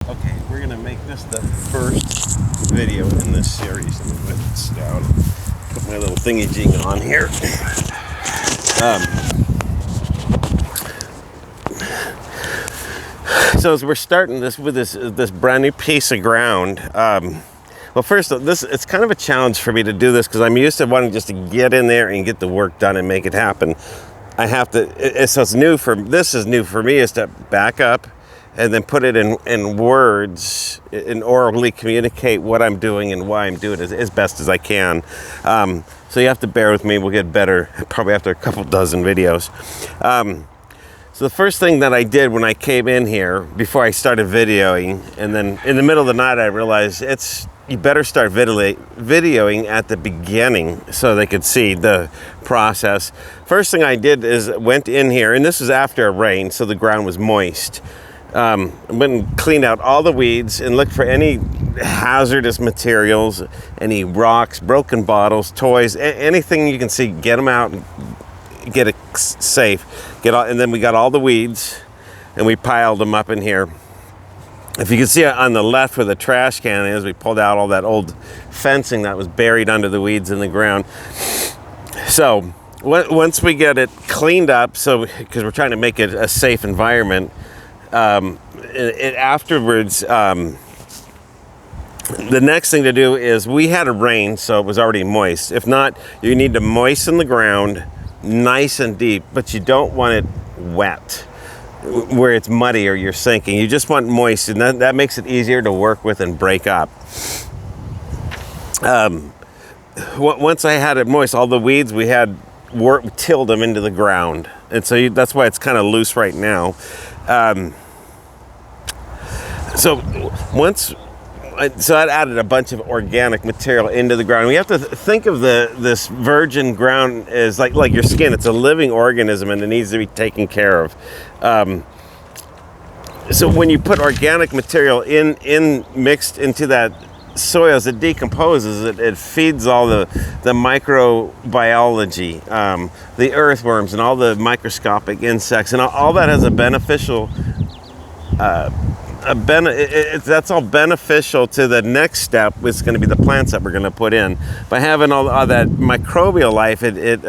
Okay, we're gonna make this the first video in this series. Let me put this down. Put my little thingy jig on here. So as we're starting this with this brand new piece of ground, well, first it's kind of a challenge for me to do this because I'm used to wanting just to get in there and get the work done and make it happen. I have to. So it's new for this is new for me is to back up and then put it in words and orally communicate what I'm doing and why I'm doing it as best as I can. So you have to bear with me. We'll get better probably after a couple dozen videos. So the first thing that I did when I came in here before I started videoing, and then in the middle of the night I realized you better start videoing at the beginning so they could see the process. First thing I did is went in here, and this was after a rain, so the ground was moist. Went and cleaned out all the weeds and looked for any hazardous materials, any rocks, broken bottles, toys, anything you can see, get them out, get it safe. And then we got all the weeds and we piled them up in here. If you can see on the left where the trash can is, we pulled out all that old fencing that was buried under the weeds in the ground. So once we get it cleaned up, because we're trying to make it a safe environment, afterwards, the next thing to do is we had a rain, so it was already moist. If not, you need to moisten the ground nice and deep, but you don't want it wet where it's muddy or you're sinking. You just want moist, and that makes it easier to work with and break up. Once I had it moist, all the weeds we had tilled them into the ground, and so that's why it's kind of loose right now. So that added a bunch of organic material into the ground. We have to think of this virgin ground as like your skin. It's a living organism and it needs to be taken care of. So when you put organic material in mixed into that soil, as it decomposes, it feeds all the microbiology, the earthworms and all the microscopic insects, and all that has a beneficial that's all beneficial to the next step, which is going to be the plants that we're going to put in. By having all that microbial life, it's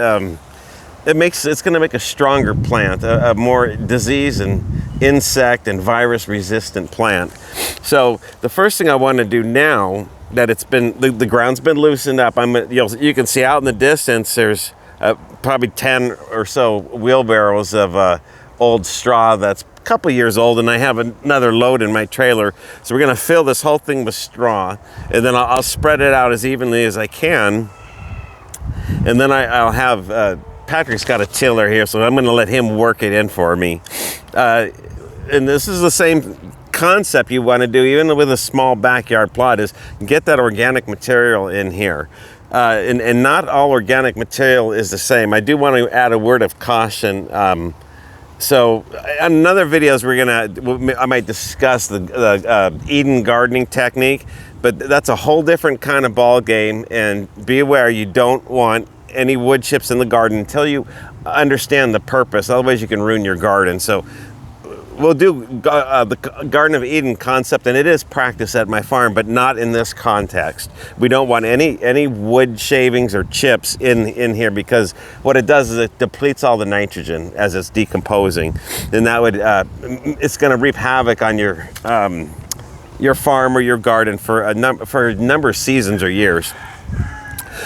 going to make a stronger plant, a more disease and insect and virus resistant plant. So the first thing I want to do now that it's been the ground's been loosened up, you can see out in the distance there's probably 10 or so wheelbarrows of old straw that's couple years old, and I have another load in my trailer, so we're going to fill this whole thing with straw, and then I'll spread it out as evenly as I can, and then I'll have Patrick's got a tiller here, so I'm going to let him work it in for me, and this is the same concept you want to do even with a small backyard plot, is get that organic material in here. And not all organic material is the same. I do want to add a word of caution. So in another videos I might discuss the Eden gardening technique, but that's a whole different kind of ball game, and be aware you don't want any wood chips in the garden until you understand the purpose, otherwise you can ruin your garden. So we'll do the Garden of Eden concept, and it is practiced at my farm, but not in this context. We don't want any wood shavings or chips in here, because what it does is it depletes all the nitrogen as it's decomposing, and that would it's going to reap havoc on your farm or your garden for a number of seasons or years.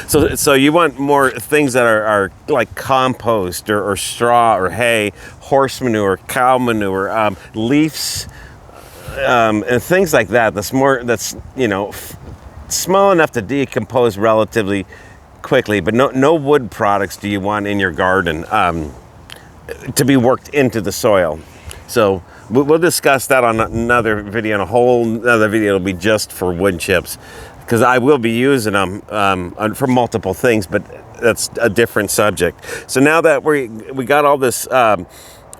So you want more things that are like compost or straw or hay, horse manure, cow manure, leaves, and things like that. That's small enough to decompose relatively quickly, but no wood products do you want in your garden to be worked into the soil. So we'll discuss that on another video, and a whole other video will be just for wood chips, because I will be using them for multiple things, but that's a different subject. So now that we got all this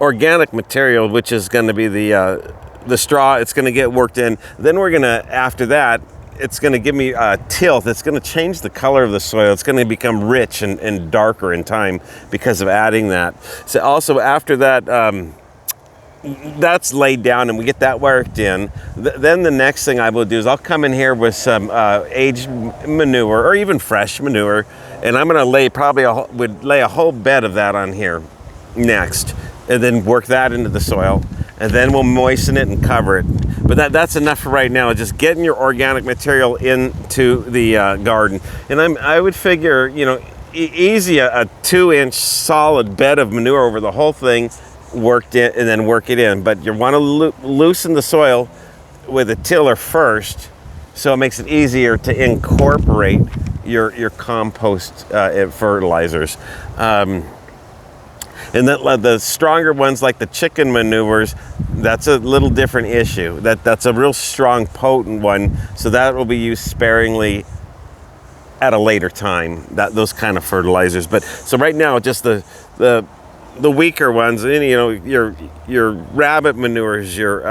organic material, which is going to be the straw, it's going to get worked in. Then we're going to, after that, it's going to give me a tilth. It's going to change the color of the soil. It's going to become rich and darker in time because of adding that. So also after that, that's laid down and we get that worked in, then the next thing I will do is I'll come in here with some aged manure or even fresh manure, and I'm going to lay would lay a whole bed of that on here next, and then work that into the soil, and then we'll moisten it and cover it. But that's enough for right now. Just getting your organic material into the garden, and I would figure, you know, easy a 2-inch solid bed of manure over the whole thing, worked it, and then work it in. But you want to loosen the soil with a tiller first, so it makes it easier to incorporate your compost fertilizers. And then the stronger ones, like the chicken manures, that's a little different issue. That's a real strong, potent one, so that will be used sparingly at a later time, those kind of fertilizers. But so right now, just the weaker ones, and, you know, your rabbit manures, your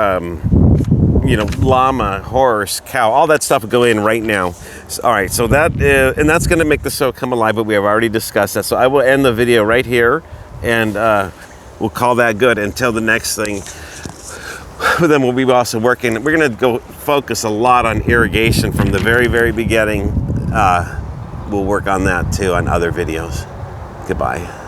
you know, llama, horse, cow, all that stuff will go in right now. So, all right, so that and that's going to make the soil come alive, but we have already discussed that. So I will end the video right here, and we'll call that good until the next thing. Then we'll be also working. We're going to go focus a lot on irrigation from the very, very beginning. We'll work on that too on other videos. Goodbye.